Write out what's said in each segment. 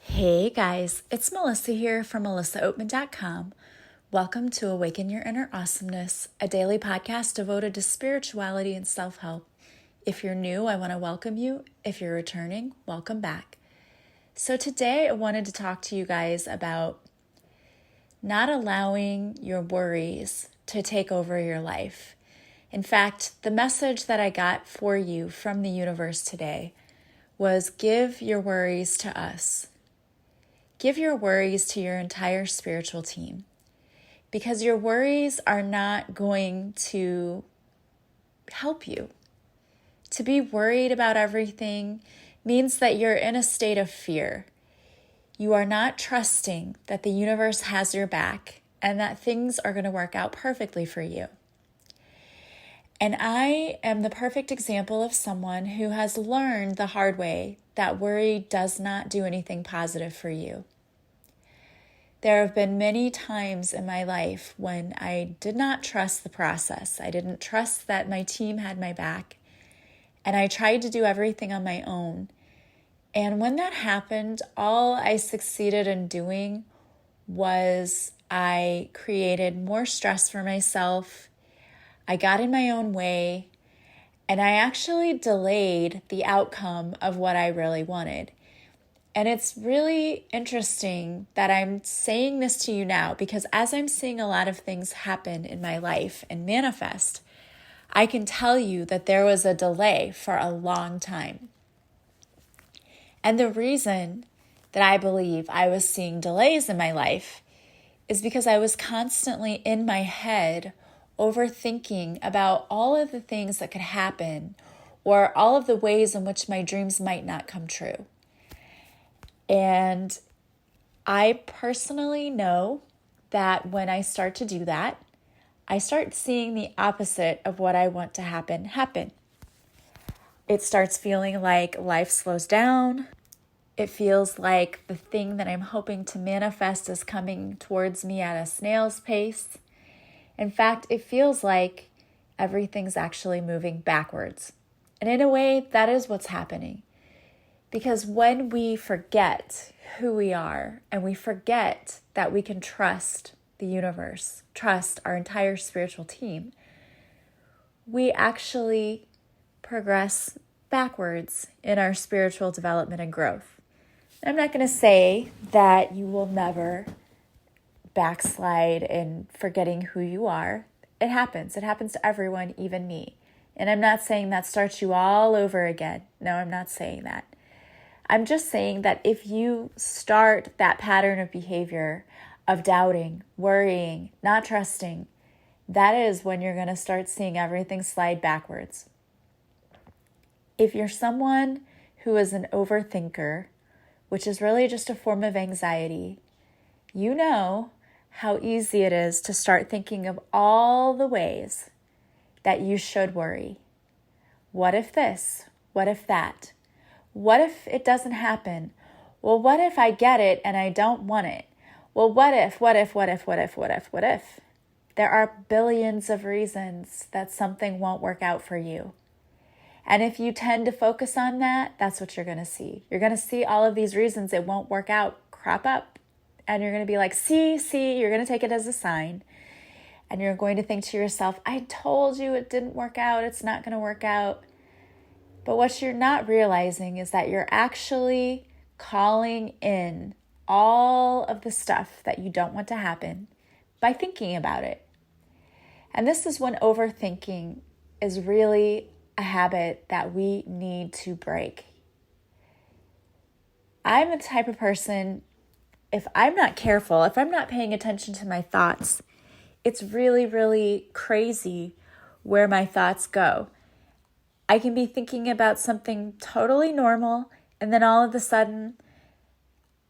Hey guys, it's Melissa here from melissaoatman.com. Welcome to Awaken Your Inner Awesomeness, a daily podcast devoted to spirituality and self-help. If you're new, I want to welcome you. If you're returning, welcome back. So today I wanted to talk to you guys about not allowing your worries to take over your life. In fact, the message that I got for you from the universe today was give your worries to us. Give your worries to your entire spiritual team, because your worries are not going to help you. To be worried about everything means that you're in a state of fear. You are not trusting that the universe has your back and that things are going to work out perfectly for you. And I am the perfect example of someone who has learned the hard way that worry does not do anything positive for you. There have been many times in my life when I did not trust the process. I didn't trust that my team had my back, and I tried to do everything on my own. And when that happened, all I succeeded in doing was I created more stress for myself. I got in my own way, and I actually delayed the outcome of what I really wanted. And it's really interesting that I'm saying this to you now, because as I'm seeing a lot of things happen in my life and manifest, I can tell you that there was a delay for a long time. And the reason that I believe I was seeing delays in my life is because I was constantly in my head overthinking about all of the things that could happen or all of the ways in which my dreams might not come true. And I personally know that when I start to do that, I start seeing the opposite of what I want to happen. It starts feeling like life slows down. It feels like the thing that I'm hoping to manifest is coming towards me at a snail's pace. In fact, it feels like everything's actually moving backwards. And in a way, that is what's happening. Because when we forget who we are and we forget that we can trust the universe, trust our entire spiritual team, we actually progress backwards in our spiritual development and growth. I'm not going to say that you will never backslide in forgetting who you are. It happens. It happens to everyone, even me. And I'm not saying that starts you all over again. No, I'm not saying that. I'm just saying that if you start that pattern of behavior of doubting, worrying, not trusting, that is when you're going to start seeing everything slide backwards. If you're someone who is an overthinker, which is really just a form of anxiety, you know how easy it is to start thinking of all the ways that you should worry. What if this? What if that? What if it doesn't happen? Well, what if I get it and I don't want it? Well, what if? There are billions of reasons that something won't work out for you. And if you tend to focus on that, that's what you're going to see. You're going to see all of these reasons it won't work out crop up. And you're going to be like, see, you're going to take it as a sign. And you're going to think to yourself, I told you it didn't work out. It's not going to work out. But what you're not realizing is that you're actually calling in all of the stuff that you don't want to happen by thinking about it. And this is when overthinking is really a habit that we need to break. I'm the type of person, if I'm not careful, if I'm not paying attention to my thoughts, it's really, really crazy where my thoughts go. I can be thinking about something totally normal, and then all of a sudden,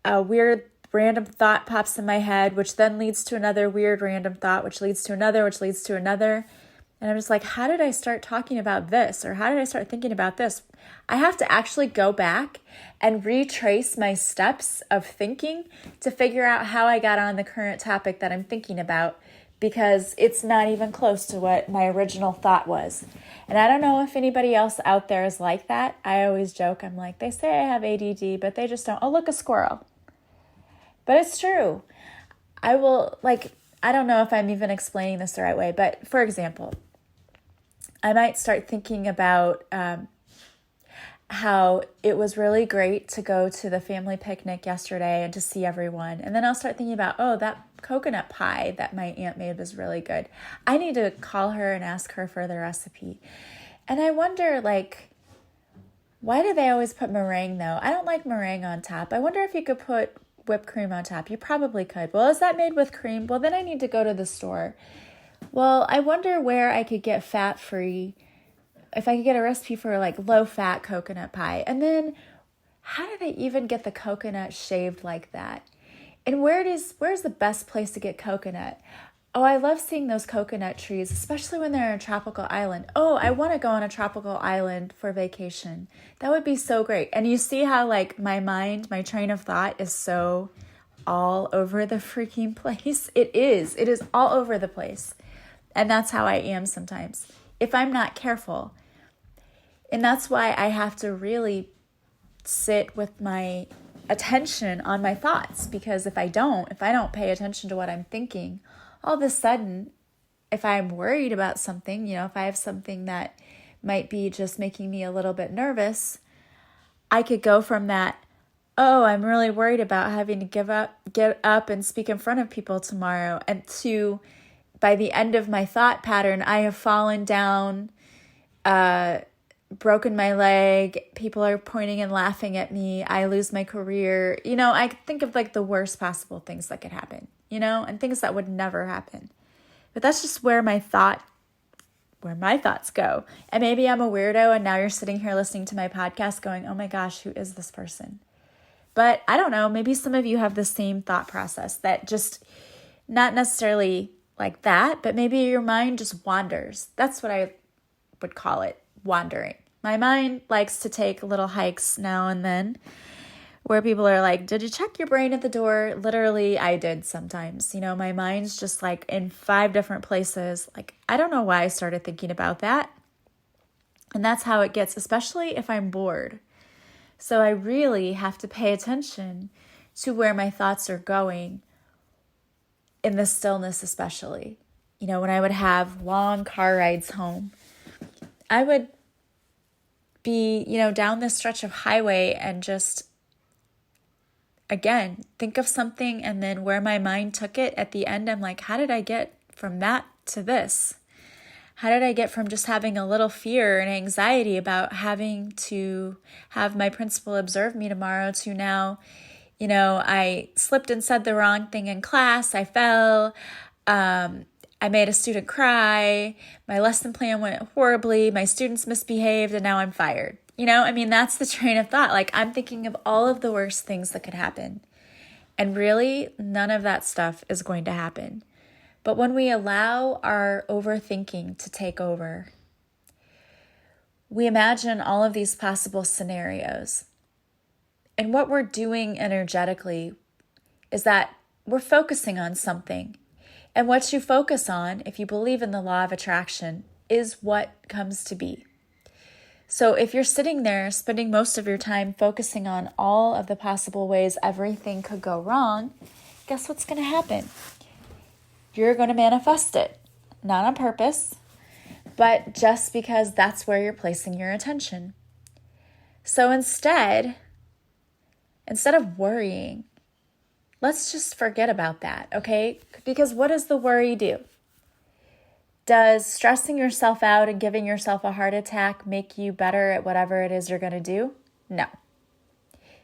a weird random thought pops in my head, which then leads to another weird random thought, which leads to another, which leads to another. And I'm just like, how did I start talking about this? Or how did I start thinking about this? I have to actually go back and retrace my steps of thinking to figure out how I got on the current topic that I'm thinking about, because it's not even close to what my original thought was. And I don't know if anybody else out there is like that. I always joke, I'm like, they say I have ADD, but they just don't. Oh, look, a squirrel. But it's true. I don't know if I'm even explaining this the right way, but for example, I might start thinking about how it was really great to go to the family picnic yesterday and to see everyone. And then I'll start thinking about, oh, that coconut pie that my aunt made was really good. I need to call her and ask her for the recipe. And I wonder, why do they always put meringue though? I don't like meringue on top. I wonder if you could put whipped cream on top. You probably could. Well, is that made with cream? Well, then I need to go to the store. Well, I wonder where I could get fat-free, if I could get a recipe for low-fat coconut pie. And then how do they even get the coconut shaved like that? And where's the best place to get coconut? Oh, I love seeing those coconut trees, especially when they're in a tropical island. Oh, I want to go on a tropical island for vacation. That would be so great. And you see how my train of thought is so all over the freaking place? It is. It is all over the place. And that's how I am sometimes, if I'm not careful. And that's why I have to really sit with my attention on my thoughts, because if I don't pay attention to what I'm thinking, all of a sudden, if I'm worried about something, if I have something that might be just making me a little bit nervous, I could go from that, oh, I'm really worried about having to get up and speak in front of people tomorrow, and to, by the end of my thought pattern, I have fallen down, broken my leg, people are pointing and laughing at me, I lose my career. I think of the worst possible things that could happen, and things that would never happen. But that's just where my thoughts go. And maybe I'm a weirdo, and now you're sitting here listening to my podcast going, oh my gosh, who is this person? But I don't know, maybe some of you have the same thought process that just not necessarily like that, but maybe your mind just wanders. That's what I would call it, wandering. My mind likes to take little hikes now and then where people are like, did you check your brain at the door? Literally, I did sometimes. My mind's just in 5 different places. I don't know why I started thinking about that. And that's how it gets, especially if I'm bored. So I really have to pay attention to where my thoughts are going in the stillness, especially. When I would have long car rides home, I would be, down this stretch of highway and just, again, think of something, and then where my mind took it at the end, I'm like, how did I get from that to this? How did I get from just having a little fear and anxiety about having to have my principal observe me tomorrow to now, I slipped and said the wrong thing in class, I fell, I made a student cry, my lesson plan went horribly, my students misbehaved, and now I'm fired. That's the train of thought. I'm thinking of all of the worst things that could happen. And really, none of that stuff is going to happen. But when we allow our overthinking to take over, we imagine all of these possible scenarios. And what we're doing energetically is that we're focusing on something. And what you focus on, if you believe in the law of attraction, is what comes to be. So if you're sitting there spending most of your time focusing on all of the possible ways everything could go wrong, guess what's going to happen? You're going to manifest it, not on purpose, but just because that's where you're placing your attention. So instead of worrying, let's just forget about that, okay? Because what does the worry do? Does stressing yourself out and giving yourself a heart attack make you better at whatever it is you're going to do? No.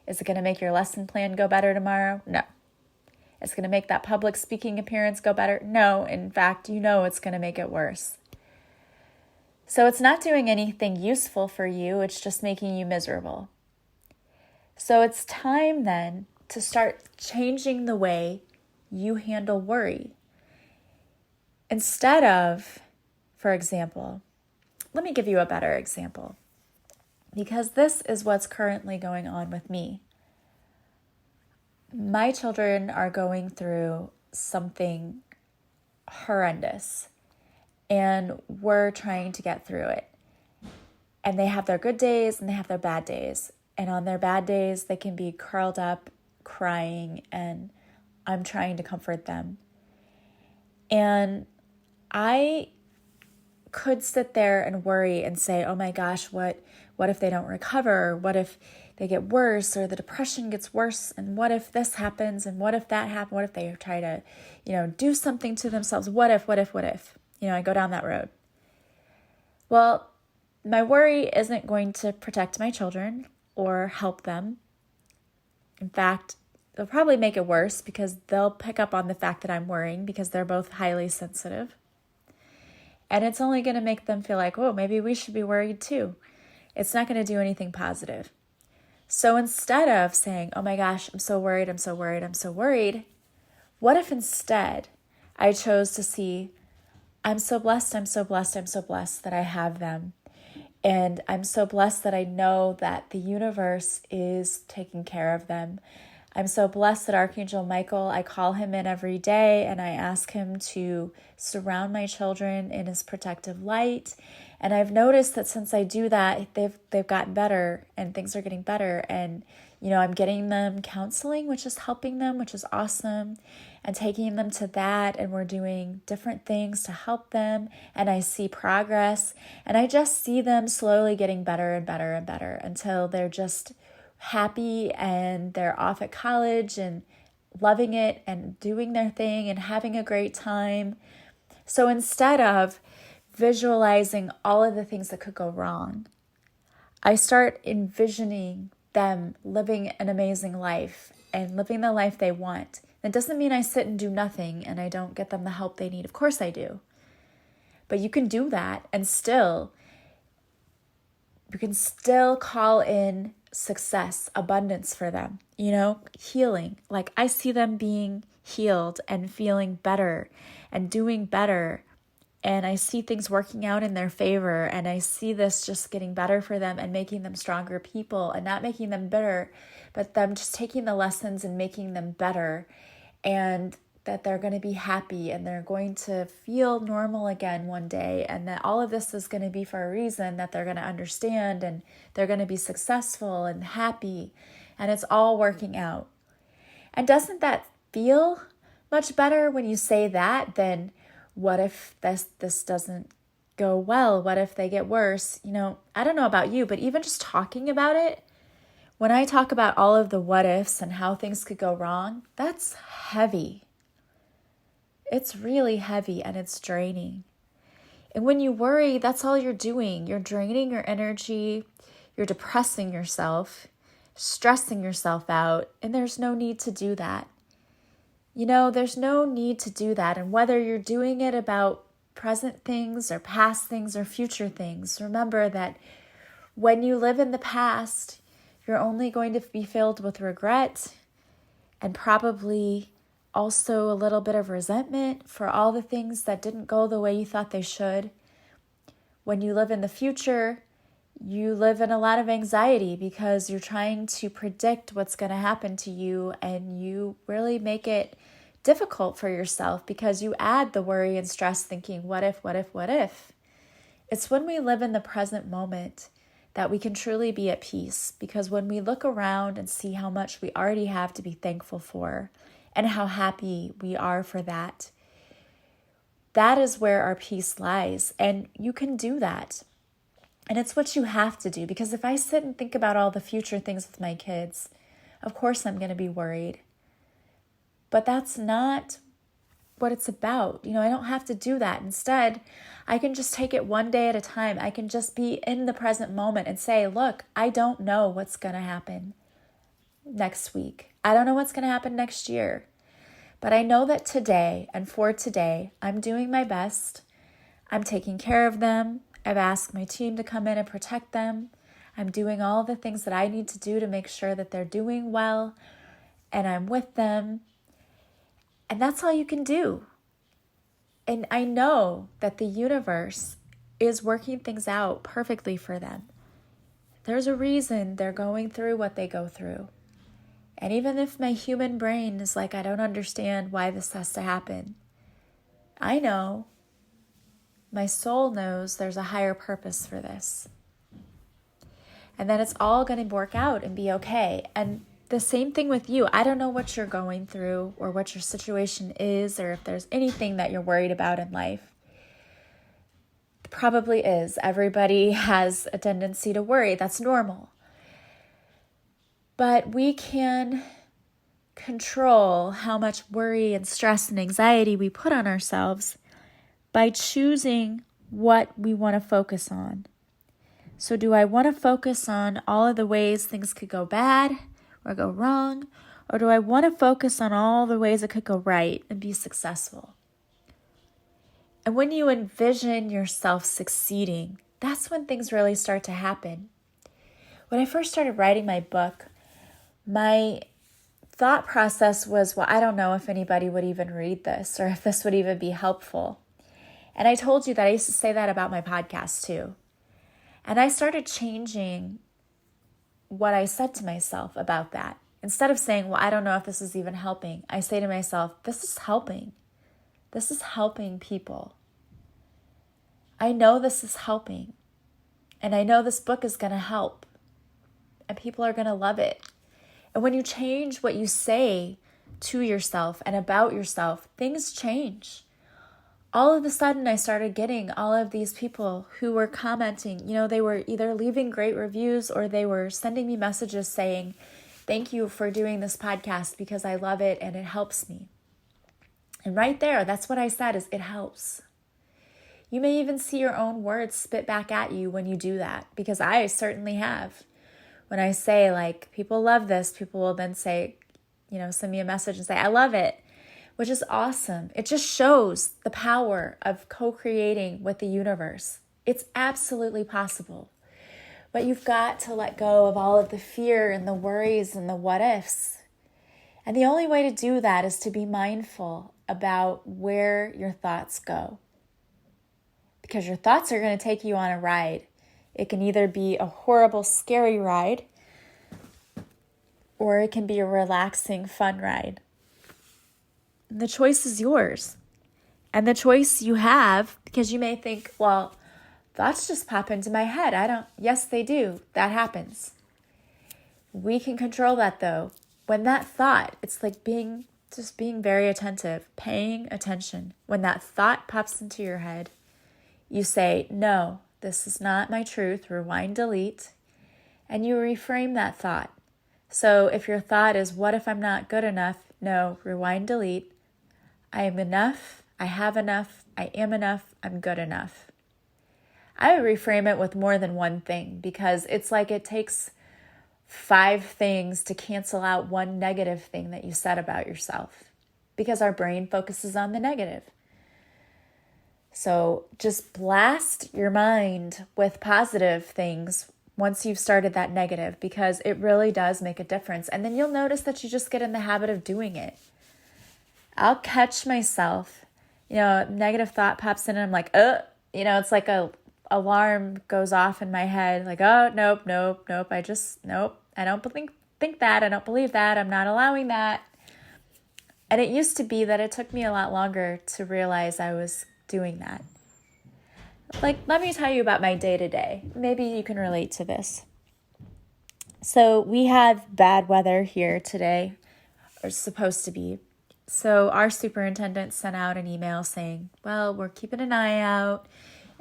Is it going to make your lesson plan go better tomorrow? No. Is it going to make that public speaking appearance go better? No. In fact, it's going to make it worse. So it's not doing anything useful for you. It's just making you miserable. So it's time then to start changing the way you handle worry. Instead of, for example, let me give you a better example, because this is what's currently going on with me. My children are going through something horrendous, and we're trying to get through it. And they have their good days and they have their bad days. And on their bad days, they can be curled up, crying and I'm trying to comfort them. And I could sit there and worry and say, oh my gosh, what if they don't recover? What if they get worse, or the depression gets worse? And what if this happens? And what if that happens? What if they try to, do something to themselves? What if? I go down that road. Well, my worry isn't going to protect my children or help them. In fact, it'll probably make it worse because they'll pick up on the fact that I'm worrying because they're both highly sensitive. And it's only going to make them feel like, oh, maybe we should be worried too. It's not going to do anything positive. So instead of saying, oh my gosh, I'm so worried, what if instead I chose to see, I'm so blessed that I have them. And I'm so blessed that I know that the universe is taking care of them. I'm so blessed that Archangel Michael, I call him in every day and I ask him to surround my children in his protective light. And I've noticed that since I do that, they've gotten better and things are getting better. And, I'm getting them counseling, which is helping them, which is awesome. And taking them to that, and we're doing different things to help them. And I see progress. And I just see them slowly getting better and better and better until they're just happy and they're off at college and loving it and doing their thing and having a great time. So instead of visualizing all of the things that could go wrong, I start envisioning them living an amazing life and living the life they want. It doesn't mean I sit and do nothing and I don't get them the help they need. Of course I do. But you can do that and you can still call in success, abundance for them, healing. Like I see them being healed and feeling better and doing better. And I see things working out in their favor. And I see this just getting better for them and making them stronger people and not making them bitter, but them just taking the lessons and making them better. And that they're going to be happy and they're going to feel normal again one day, and that all of this is going to be for a reason, that they're going to understand and they're going to be successful and happy, and it's all working out. And doesn't that feel much better when you say that than what if this doesn't go well? What if they get worse? I don't know about you, but even just talking about it, when I talk about all of the what ifs and how things could go wrong, that's heavy. It's really heavy and it's draining. And when you worry, that's all you're doing. You're draining your energy, you're depressing yourself, stressing yourself out, and there's no need to do that. There's no need to do that. And whether you're doing it about present things or past things or future things, remember that when you live in the past, you're only going to be filled with regret and probably also a little bit of resentment for all the things that didn't go the way you thought they should. When you live in the future, you live in a lot of anxiety because you're trying to predict what's going to happen to you, and you really make it difficult for yourself because you add the worry and stress thinking, what if? It's when we live in the present moment that we can truly be at peace, because when we look around and see how much we already have to be thankful for and how happy we are for that, that is where our peace lies. And you can do that. And it's what you have to do, because if I sit and think about all the future things with my kids, of course I'm going to be worried. But that's not what it's about. I don't have to do that. Instead, I can just take it one day at a time. I can just be in the present moment and say, look, I don't know what's going to happen next week. I don't know what's going to happen next year. But I know that today, and for today, I'm doing my best. I'm taking care of them. I've asked my team to come in and protect them. I'm doing all the things that I need to do to make sure that they're doing well, and I'm with them. And that's all you can do. And I know that the universe is working things out perfectly for them. There's a reason they're going through what they go through. And even if my human brain is like, I don't understand why this has to happen, I know, my soul knows there's a higher purpose for this. And that it's all going to work out and be okay. And the same thing with you. I don't know what you're going through or what your situation is, or if there's anything that you're worried about in life. It probably is. Everybody has a tendency to worry. That's normal. But we can control how much worry and stress and anxiety we put on ourselves by choosing what we want to focus on. So do I want to focus on all of the ways things could go bad or go wrong? Or do I want to focus on all the ways it could go right and be successful? And when you envision yourself succeeding, that's when things really start to happen. When I first started writing my book, my thought process was, well, I don't know if anybody would even read this or if this would even be helpful. And I told you that I used to say that about my podcast too. And I started changing what I said to myself about that. Instead of saying, well, I don't know if this is even helping, I say to myself, this is helping. This is helping people. I know this is helping. And I know this book is going to help. And people are going to love it. And when you change what you say to yourself and about yourself, things change. All of a sudden, I started getting all of these people who were commenting. They were either leaving great reviews or they were sending me messages saying, thank you for doing this podcast because I love it and it helps me. And right there, that's what I said is it helps. You may even see your own words spit back at you when you do that, because I certainly have. When I say, like, people love this, people will then say, send me a message and say, I love it, which is awesome. It just shows the power of co-creating with the universe. It's absolutely possible. But you've got to let go of all of the fear and the worries and the what ifs. And the only way to do that is to be mindful about where your thoughts go. Because your thoughts are going to take you on a ride. It can either be a horrible, scary ride, or it can be a relaxing, fun ride. And the choice is yours. And the choice you have, because you may think, well, thoughts just pop into my head. Yes, they do. That happens. We can control that though. When that thought, it's like being very attentive, paying attention. When that thought pops into your head, you say, no, this is not my truth. Rewind, delete. And you reframe that thought. So if your thought is, what if I'm not good enough? No, rewind, delete. I am enough. I have enough. I am enough. I'm good enough. I would reframe it with more than one thing, because it's like it takes 5 things to cancel out one negative thing that you said about yourself, because our brain focuses on the negative. So just blast your mind with positive things once you've started that negative, because it really does make a difference. And then you'll notice that you just get in the habit of doing it. I'll catch myself, negative thought pops in and I'm like, it's like a alarm goes off in my head, like, oh, nope. I don't think that. I don't believe that. I'm not allowing that. And it used to be that it took me a lot longer to realize I was doing that. Like, let me tell you about my day-to-day. Maybe you can relate to this. So we have bad weather here today, or supposed to be. So our superintendent sent out an email saying, well, we're keeping an eye out.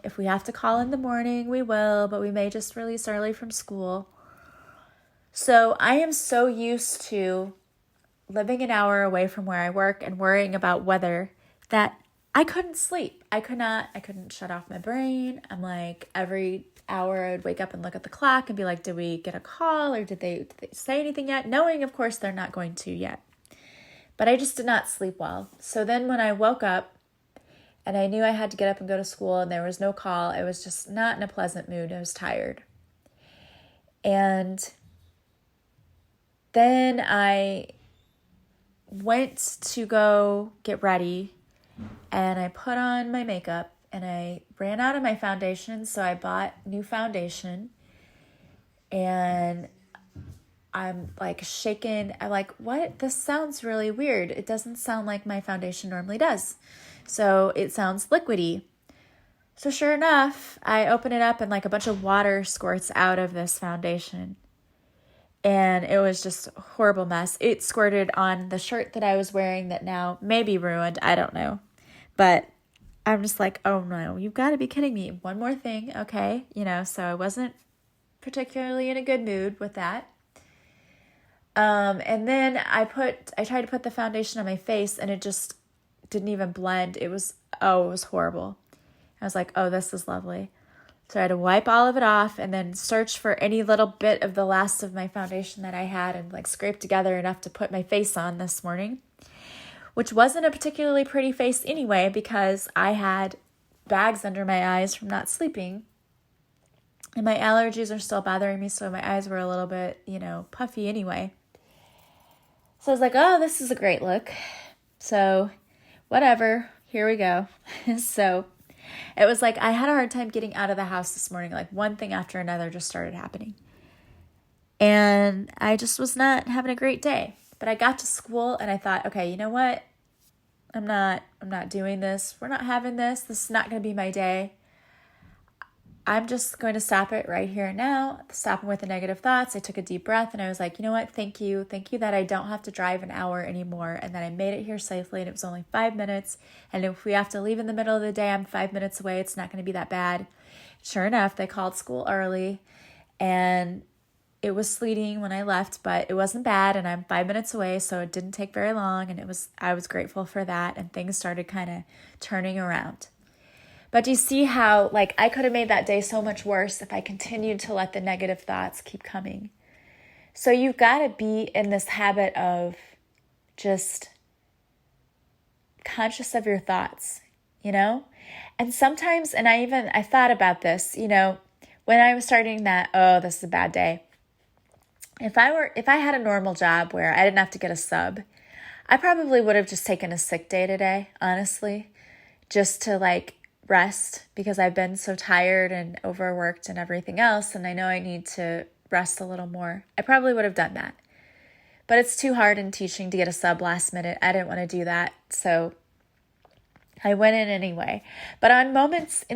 If we have to call in the morning, we will, but we may just release early from school. So I am so used to living an hour away from where I work and worrying about weather that I couldn't sleep. I couldn't shut off my brain. I'm like, every hour I would wake up and look at the clock and be like, did we get a call or did they say anything yet? Knowing, of course, they're not going to yet. But I just did not sleep well. So then when I woke up and I knew I had to get up and go to school and there was no call, I was just not in a pleasant mood. I was tired. And then I went to go get ready and I put on my makeup and I ran out of my foundation. So I bought new foundation and I'm like shaken. I'm like, what? This sounds really weird. It doesn't sound like my foundation normally does. So it sounds liquidy. So sure enough, I open it up and like a bunch of water squirts out of this foundation. And it was just a horrible mess. It squirted on the shirt that I was wearing that now may be ruined. I don't know. But I'm just like, oh no, you've got to be kidding me. One more thing, okay? So I wasn't particularly in a good mood with that. And then I tried to put the foundation on my face and it just didn't even blend. It was horrible. I was like, oh, this is lovely. So I had to wipe all of it off and then search for any little bit of the last of my foundation that I had and like scrape together enough to put my face on this morning, which wasn't a particularly pretty face anyway because I had bags under my eyes from not sleeping and my allergies are still bothering me. So my eyes were a little bit, puffy anyway. So I was like, oh, this is a great look. So whatever, here we go. So it was like I had a hard time getting out of the house this morning. Like one thing after another just started happening. And I just was not having a great day. But I got to school and I thought, okay, you know what? I'm not doing this. We're not having this. This is not going to be my day. I'm just going to stop it right here and now. Stopping with the negative thoughts. I took a deep breath and I was like, you know what? Thank you. Thank you that I don't have to drive an hour anymore and that I made it here safely and it was only 5 minutes. And if we have to leave in the middle of the day, I'm 5 minutes away. It's not going to be that bad. Sure enough, they called school early and it was sleeting when I left, but it wasn't bad and I'm 5 minutes away, so it didn't take very long and I was grateful for that and things started kind of turning around. But do you see how I could have made that day so much worse if I continued to let the negative thoughts keep coming? So you've got to be in this habit of just conscious of your thoughts, And sometimes, and I thought about this, when I was starting that, oh, this is a bad day. If I had a normal job where I didn't have to get a sub, I probably would have just taken a sick day today, honestly, just to rest because I've been so tired and overworked and everything else. And I know I need to rest a little more. I probably would have done that, but it's too hard in teaching to get a sub last minute. I didn't want to do that. So I went in anyway. But in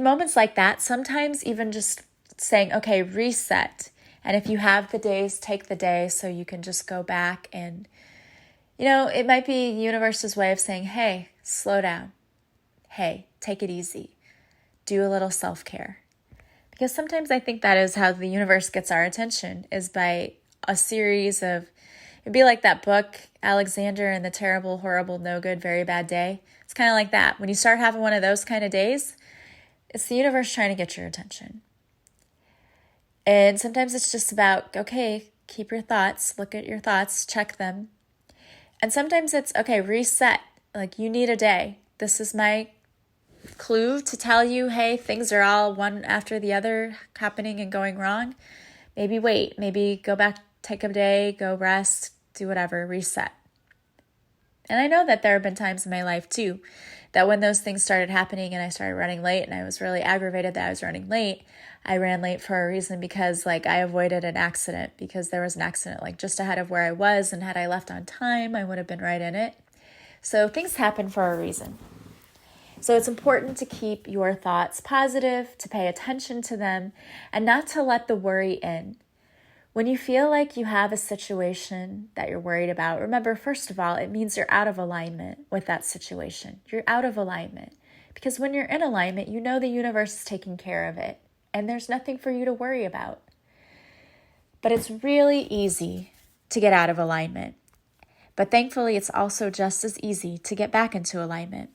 moments like that, sometimes even just saying, okay, reset. And if you have the days, take the day so you can just go back and, it might be the universe's way of saying, hey, slow down. Hey, take it easy. Do a little self-care. Because sometimes I think that is how the universe gets our attention, is by a series of, it'd be like that book, Alexander and the Terrible, Horrible, No Good, Very Bad Day. It's kind of like that. When you start having one of those kind of days, it's the universe trying to get your attention. And sometimes it's just about, okay, keep your thoughts, look at your thoughts, check them. And sometimes it's, okay, reset. You need a day. This is my clue to tell you, hey, things are all one after the other happening and going wrong. Maybe wait, maybe go back, take a day, go rest, do whatever, reset. And I know that there have been times in my life too, that when those things started happening and I started running late and I was really aggravated that I was running late, I ran late for a reason because I avoided an accident because there was an accident just ahead of where I was, and had I left on time, I would have been right in it. So things happen for a reason. So it's important to keep your thoughts positive, to pay attention to them, and not to let the worry in. When you feel like you have a situation that you're worried about, remember, first of all, it means you're out of alignment with that situation. You're out of alignment. Because when you're in alignment, you know the universe is taking care of it, and there's nothing for you to worry about. But it's really easy to get out of alignment. But thankfully, it's also just as easy to get back into alignment.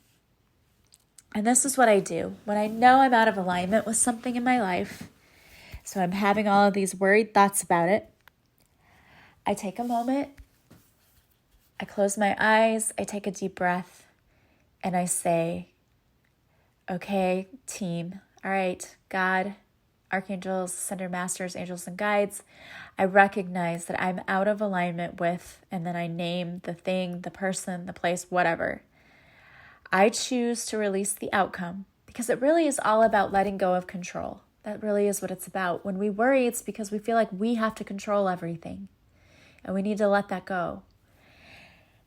And this is what I do when I know I'm out of alignment with something in my life. So I'm having all of these worried thoughts about it. I take a moment, I close my eyes, I take a deep breath, and I say, okay, team, all right, God, archangels, ascended masters, angels, and guides, I recognize that I'm out of alignment with, and then I name the thing, the person, the place, whatever. I choose to release the outcome because it really is all about letting go of control. That really is what it's about. When we worry, it's because we feel like we have to control everything, and we need to let that go.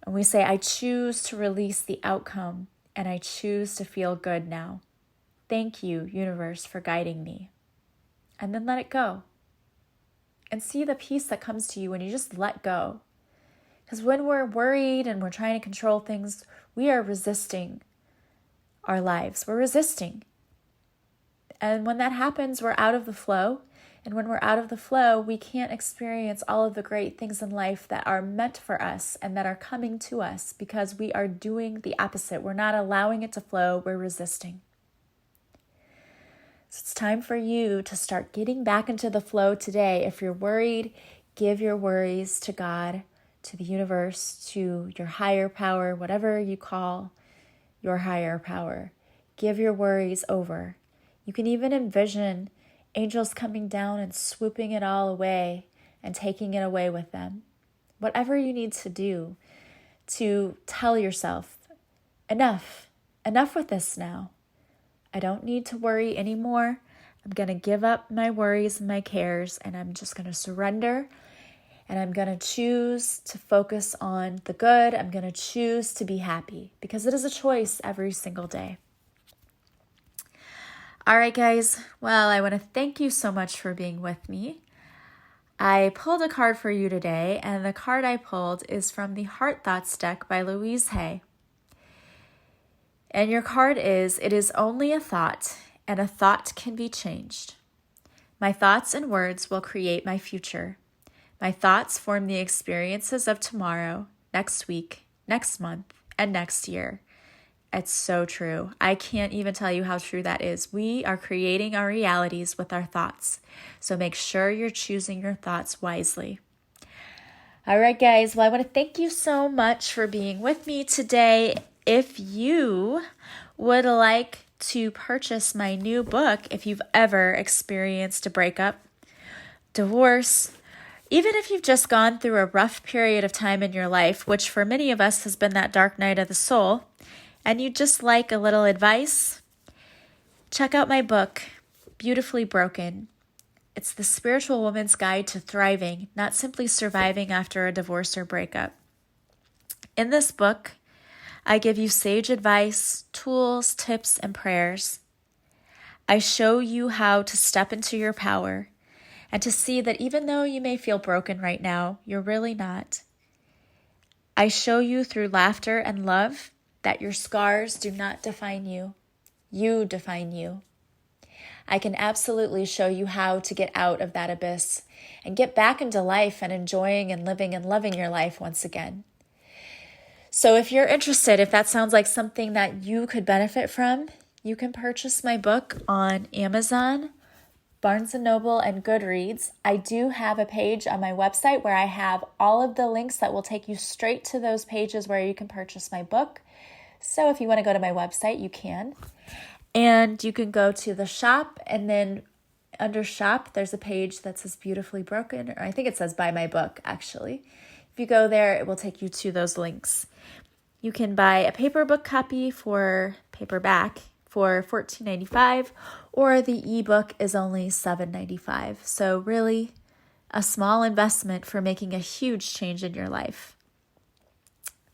And we say, I choose to release the outcome, and I choose to feel good now. Thank you, universe, for guiding me. And then let it go. and see the peace that comes to you when you just let go. Because when we're worried and we're trying to control things, we are resisting our lives. We're resisting. And when that happens, we're out of the flow. And when we're out of the flow, we can't experience all of the great things in life that are meant for us and that are coming to us because we are doing the opposite. We're not allowing it to flow. We're resisting. So it's time for you to start getting back into the flow today. If you're worried, give your worries to God, to the universe, to your higher power, whatever you call your higher power. Give your worries over. You can even envision angels coming down and swooping it all away and taking it away with them. Whatever you need to do to tell yourself, enough with this now. I don't need to worry anymore. I'm going to give up my worries and my cares, and I'm just going to surrender, and I'm going to choose to focus on the good. I'm going to choose to be happy because it is a choice every single day. All right, guys. Well, I want to thank you so much for being with me. I pulled a card for you today, and the card I pulled is from the Heart Thoughts deck by Louise Hay. And your card is, it is only a thought, and a thought can be changed. My thoughts and words will create my future. My thoughts form the experiences of tomorrow, next week, next month, and next year. It's so true. I can't even tell you how true that is. We are creating our realities with our thoughts. So make sure you're choosing your thoughts wisely. All right, guys. Well, I want to thank you so much for being with me today. If you would like to purchase my new book, if you've ever experienced a breakup, divorce, even if you've just gone through a rough period of time in your life, which for many of us has been that dark night of the soul, and you'd just like a little advice, check out my book, Beautifully Broken. It's the spiritual woman's guide to thriving, not simply surviving after a divorce or breakup. In this book, I give you sage advice, tools, tips, and prayers. I show you how to step into your power and to see that even though you may feel broken right now, you're really not. I show you through laughter and love that your scars do not define you. You define you. I can absolutely show you how to get out of that abyss and get back into life and enjoying and living and loving your life once again. So if you're interested, if that sounds like something that you could benefit from, you can purchase my book on Amazon, Barnes & Noble, and Goodreads. I do have a page on my website where I have all of the links that will take you straight to those pages where you can purchase my book. So if you want to go to my website, you can. And you can go to the shop, and then under shop, there's a page that says Beautifully Broken, or I think it says Buy My Book, actually. If you go there, it will take you to those links. You can buy a paper book copy for paperback for $14.95, or the ebook is only $7.95. So really a small investment for making a huge change in your life.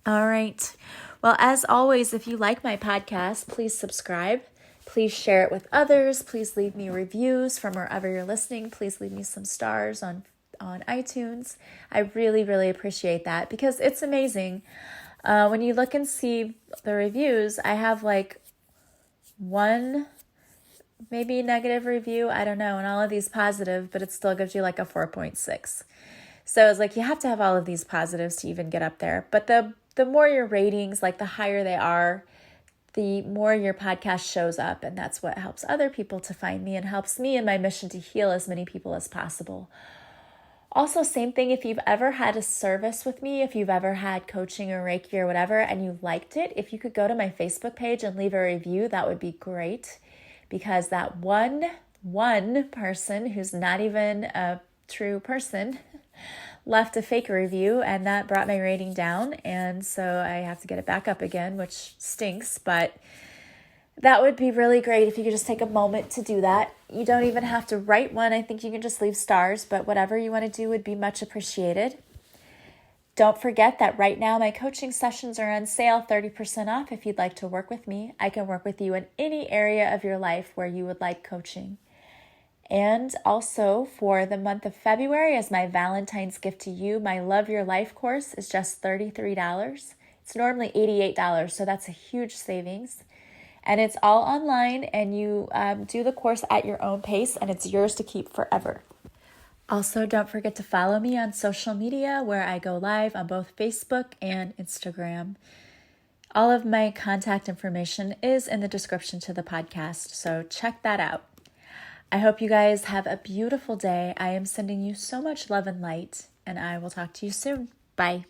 All right. Well, as always, if you like my podcast, please subscribe. Please share it with others. Please leave me reviews from wherever you're listening. Please leave me some stars on iTunes. I really, really appreciate that because it's amazing. When you look and see the reviews, I have like one maybe negative review, I don't know, and all of these positive, but it still gives you like a 4.6. So it's like you have to have all of these positives to even get up there. But the more your ratings, like the higher they are, the more your podcast shows up, and that's what helps other people to find me and helps me in my mission to heal as many people as possible. Also, same thing, if you've ever had a service with me, if you've ever had coaching or Reiki or whatever, and you liked it, if you could go to my Facebook page and leave a review, that would be great, because that one person who's not even a true person left a fake review, and that brought my rating down, and so I have to get it back up again, which stinks, but that would be really great if you could just take a moment to do that. You don't even have to write one. I think you can just leave stars, but whatever you want to do would be much appreciated. Don't forget that right now my coaching sessions are on sale, 30% off if you'd like to work with me. I can work with you in any area of your life where you would like coaching. And also for the month of February, as my Valentine's gift to you, my Love Your Life course is just $33. It's normally $88, so that's a huge savings. And it's all online, and you do the course at your own pace, and it's yours to keep forever. Also, don't forget to follow me on social media where I go live on both Facebook and Instagram. All of my contact information is in the description to the podcast, so check that out. I hope you guys have a beautiful day. I am sending you so much love and light, and I will talk to you soon. Bye.